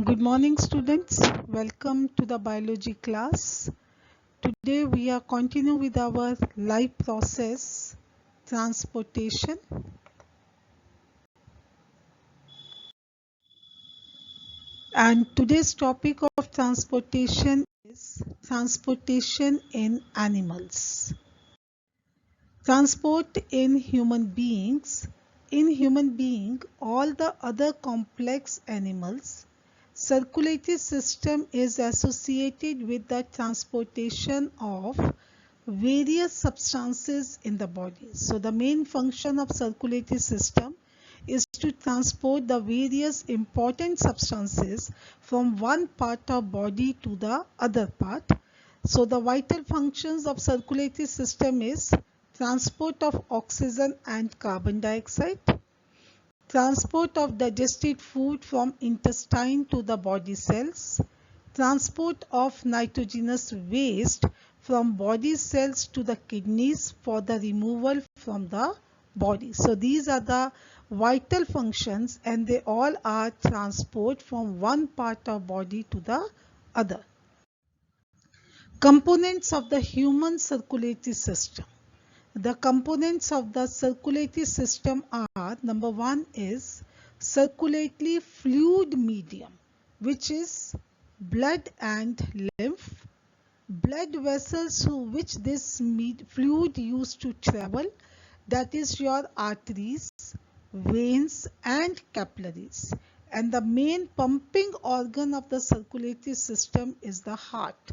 Good morning, students. Welcome to the biology class. Today we are continuing with our life process, transportation. And today's topic of transportation is transportation in animals. Transport in human beings. In human being, all the other complex animals, circulatory system is associated with the transportation of various substances in the body. So the main function of circulatory system is to transport the various important substances from one part of body to the other part. So the vital functions of circulatory system is transport of oxygen and carbon dioxide, transport of digested food from intestine to the body cells, transport of nitrogenous waste from body cells to the kidneys for the removal from the body. So these are the vital functions and they all are transport from one part of body to the other. Components of the human circulatory system. The components of the circulatory system are, number one is circulatory fluid medium, which is blood and lymph. Blood vessels through which this fluid used to travel, that is your arteries, veins and capillaries. And the main pumping organ of the circulatory system is the heart.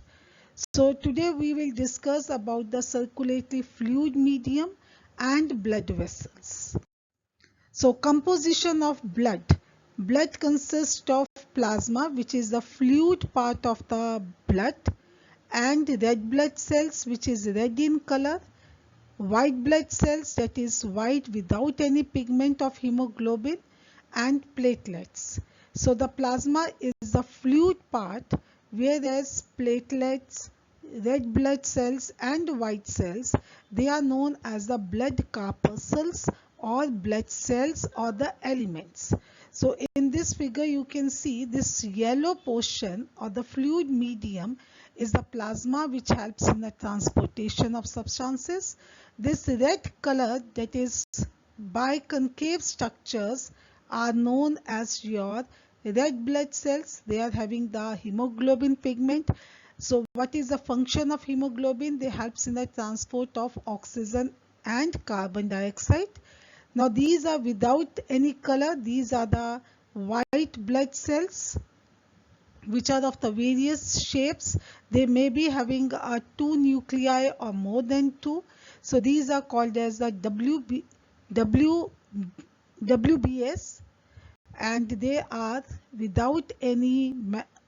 So today we will discuss about the circulatory fluid medium and blood vessels. So composition of blood. Blood consists of plasma, which is the fluid part of the blood, and red blood cells, which is red in color, white blood cells, that is white without any pigment of hemoglobin, and platelets. So the plasma is the fluid part, whereas platelets, red blood cells and white cells, they are known as the blood corpuscles or blood cells or the elements. So in this figure you can see this yellow portion or the fluid medium is the plasma, which helps in the transportation of substances. This red color, that is biconcave structures, are known as your red blood cells. They are having the hemoglobin pigment. So what is the function of hemoglobin? They helps in the transport of oxygen and carbon dioxide. Now these are without any color. These are the white blood cells, which are of the various shapes. They may be having two nuclei or more than two. So these are called as the WBS, and they are without any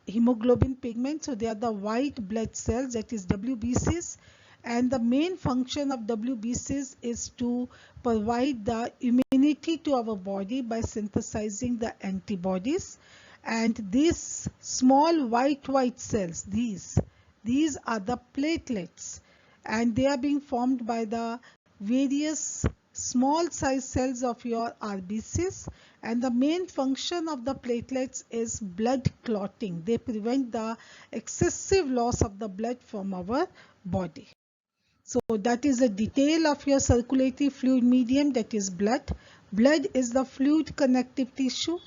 hemoglobin pigment. So they are the white blood cells, that is WBCs. And the main function of WBCs is to provide the immunity to our body by synthesizing the antibodies. And these small white cells, these are the platelets, and they are being formed by the various small size cells of your RBCs. And the main function of the platelets is blood clotting. They prevent the excessive loss of the blood from our body. So that is a detail of your circulatory fluid medium, that is blood. Blood is the fluid connective tissue.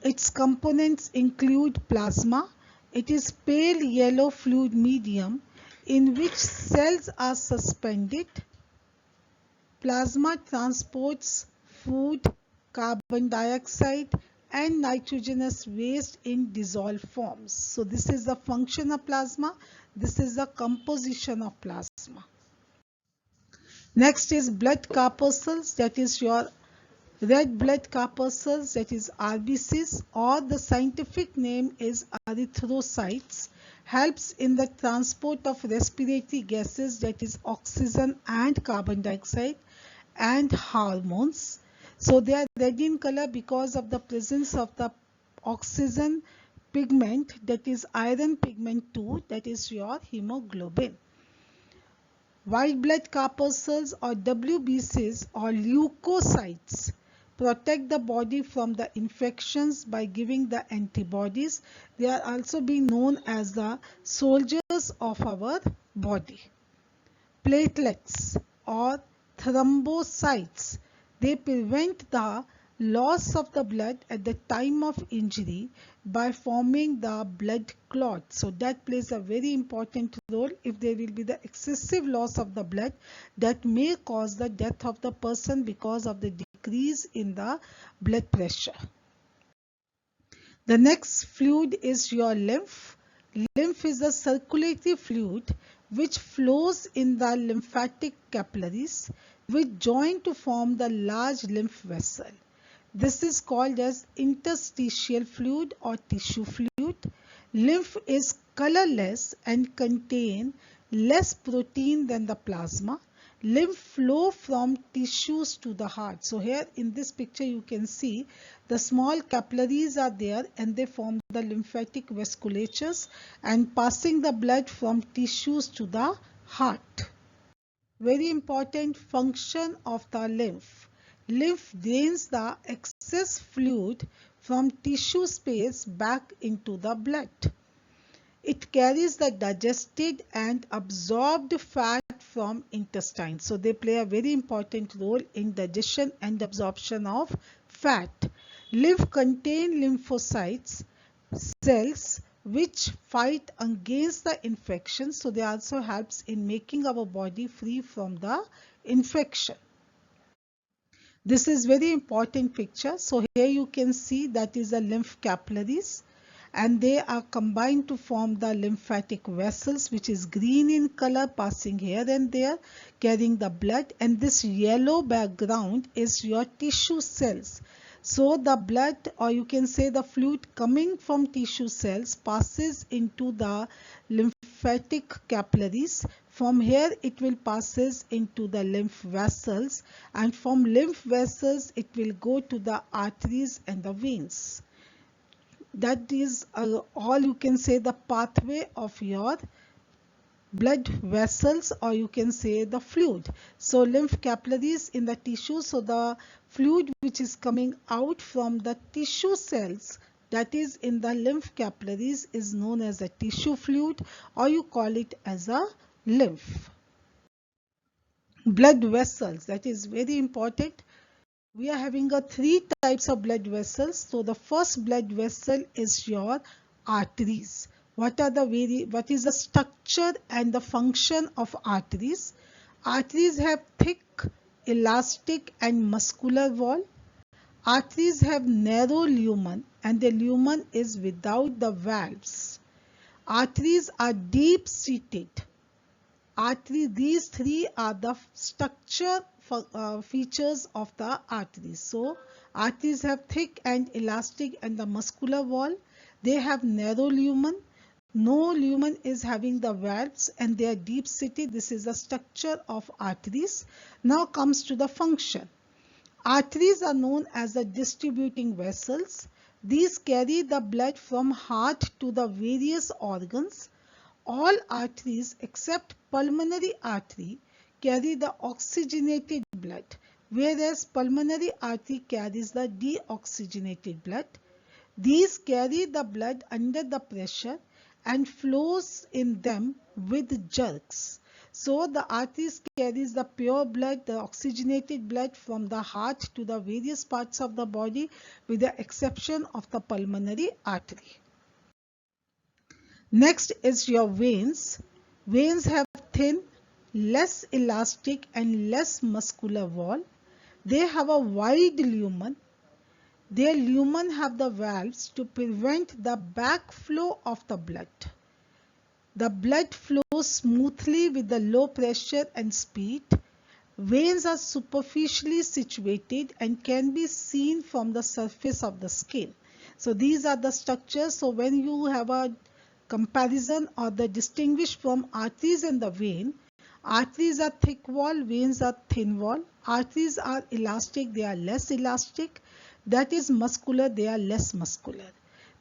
Its components include plasma. It is pale yellow fluid medium in which cells are suspended. Plasma transports food, carbon dioxide and nitrogenous waste in dissolved forms. So this is the function of plasma. This is the composition of plasma. Next is blood corpuscles, that is your red blood corpuscles, that is RBCs, or the scientific name is erythrocytes, helps in the transport of respiratory gases, that is oxygen and carbon dioxide, and hormones. So they are red in color because of the presence of the oxygen pigment, that is iron pigment 2, that is your hemoglobin. White blood corpuscles or WBCs or leukocytes protect the body from the infections by giving the antibodies. They are also being known as the soldiers of our body. Platelets or thrombocytes, they prevent the loss of the blood at the time of injury by forming the blood clot. So that plays a very important role. If there will be the excessive loss of the blood, that may cause the death of the person because of the decrease in the blood pressure. The next fluid is your lymph. Lymph is a circulatory fluid which flows in the lymphatic capillaries which join to form the large lymph vessel. This is called as interstitial fluid or tissue fluid. Lymph is colorless and contain less protein than the plasma. Lymph flow from tissues to the heart. So here in this picture you can see the small capillaries are there and they form the lymphatic vasculatures and passing the blood from tissues to the heart. Very important function of the lymph. Lymph drains the excess fluid from tissue space back into the blood. It carries the digested and absorbed fat from intestine. So they play a very important role in digestion and absorption of fat. Lymph contain lymphocytes, cells which fight against the infection. So they also helps in making our body free from the infection. This is very important picture. So here you can see that is the lymph capillaries and they are combined to form the lymphatic vessels which is green in color passing here and there carrying the blood, and this yellow background is your tissue cells. So the blood, or you can say the fluid coming from tissue cells, passes into the lymphatic capillaries. From here it will passes into the lymph vessels, and from lymph vessels it will go to the arteries and the veins. That is all you can say the pathway of your blood vessels, or you can say the fluid. So lymph capillaries in the tissue, so the fluid which is coming out from the tissue cells, that is in the lymph capillaries, is known as a tissue fluid, or you call it as a lymph. Blood vessels, that is very important. We are having three types of blood vessels. So the first blood vessel is your arteries. What is the structure and the function of arteries? Arteries have thick, elastic and muscular wall. Arteries have narrow lumen and the lumen is without the valves. Arteries are deep seated. These three are the structure features of the arteries. So arteries have thick and elastic and the muscular wall. They have narrow lumen. No lumen is having the valves and they are deep seated. This is the structure of arteries. Now comes to the function. Arteries are known as the distributing vessels. These carry the blood from heart to the various organs. All arteries except pulmonary artery carry the oxygenated blood, whereas pulmonary artery carries the deoxygenated blood. These carry the blood under the pressure and flows in them with jerks. So the arteries carries the pure blood, the oxygenated blood from the heart to the various parts of the body with the exception of the pulmonary artery. Next is your veins. Veins have thin, less elastic and less muscular wall. They have a wide lumen. Their lumen have the valves to prevent the backflow of the blood. The blood flows smoothly with the low pressure and speed. Veins are superficially situated and can be seen from the surface of the skin. So these are the structures. So when you have a comparison or the distinguish from arteries and the vein, arteries are thick wall, veins are thin wall. Arteries are elastic, they are less elastic. That is muscular, they are less muscular.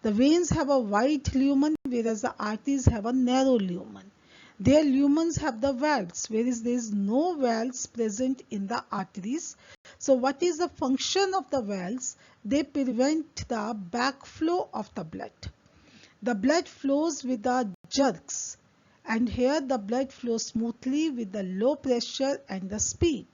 The veins have a wide lumen, whereas the arteries have a narrow lumen. Their lumens have the valves, whereas there is no valves present in the arteries. So what is the function of the valves? They prevent the backflow of the blood. The blood flows with the jerks, and here the blood flows smoothly with the low pressure and the speed.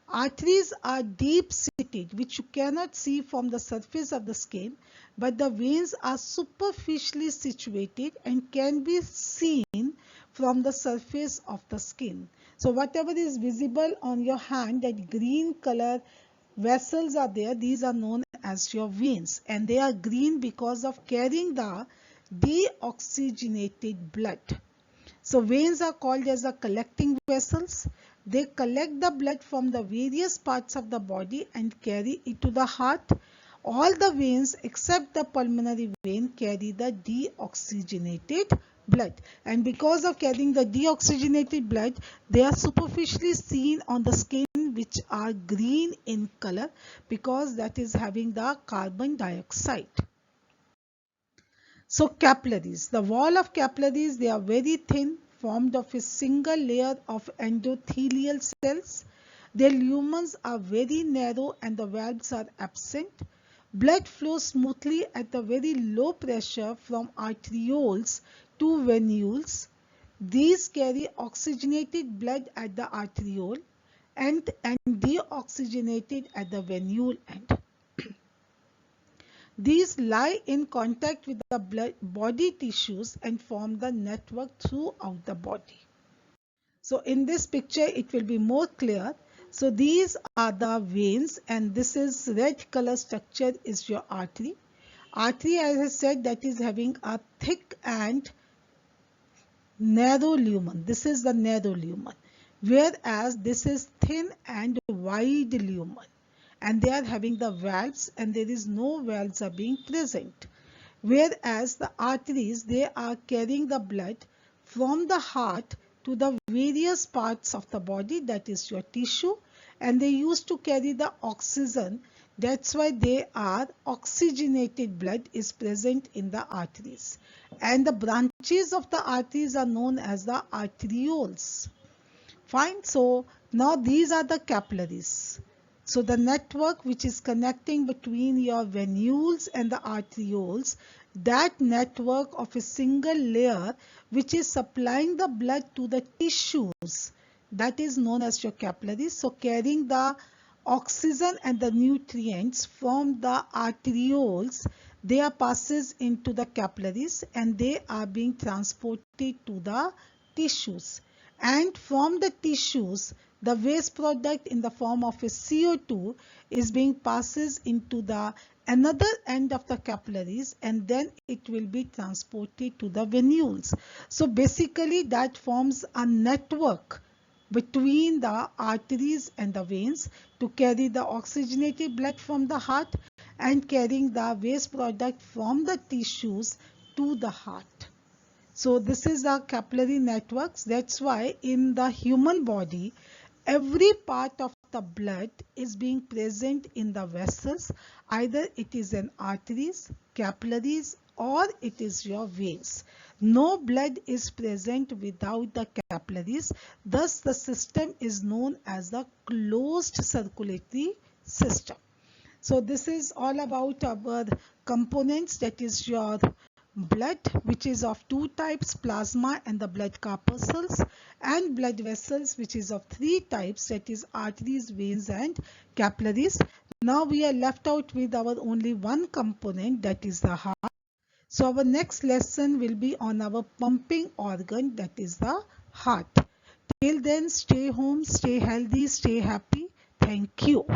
Arteries are deep-seated, which you cannot see from the surface of the skin, but the veins are superficially situated and can be seen from the surface of the skin. So whatever is visible on your hand, that green color vessels are there, these are known as your veins, and they are green because of carrying the deoxygenated blood. So veins are called as the collecting vessels. They collect the blood from the various parts of the body and carry it to the heart. All the veins except the pulmonary vein carry the deoxygenated blood, and because of carrying the deoxygenated blood, they are superficially seen on the skin, which are green in color because that is having the carbon dioxide. So capillaries, the wall of capillaries, they are very thin, formed of a single layer of endothelial cells. Their lumens are very narrow and the valves are absent. Blood flows smoothly at a very low pressure from arterioles to venules. These carry oxygenated blood at the arteriole and deoxygenated at the venule end. These lie in contact with the body tissues and form the network throughout the body. So in this picture it will be more clear. So these are the veins, and this is red color structure is your artery. Artery, as I said, that is having a thick and narrow lumen. This is the narrow lumen, whereas this is thin and wide lumen, and they are having the valves, and there is no valves are being present. Whereas the arteries, they are carrying the blood from the heart to the various parts of the body, that is your tissue, and they used to carry the oxygen. That's why they are oxygenated blood is present in the arteries, and the branches of the arteries are known as the arterioles. Fine. So now these are the capillaries. So the network which is connecting between your venules and the arterioles, that network of a single layer which is supplying the blood to the tissues, that is known as your capillaries. So carrying the oxygen and the nutrients from the arterioles, they are passes into the capillaries and they are being transported to the tissues. And from the tissues, the waste product in the form of a CO2 is being passes into the another end of the capillaries, and then it will be transported to the venules. So basically that forms a network between the arteries and the veins to carry the oxygenated blood from the heart and carrying the waste product from the tissues to the heart. So this is the capillary networks. That's why in the human body, every part of the blood is being present in the vessels. Either it is in arteries, capillaries, or it is your veins. No blood is present without the capillaries. Thus the system is known as the closed circulatory system. So this is all about our components, that is your blood, which is of two types, plasma and the blood corpuscles, and blood vessels, which is of three types, that is arteries, veins and capillaries. Now we are left out with our only one component, that is the heart. So our next lesson will be on our pumping organ, that is the heart. Till then, stay home, stay healthy, stay happy. Thank you.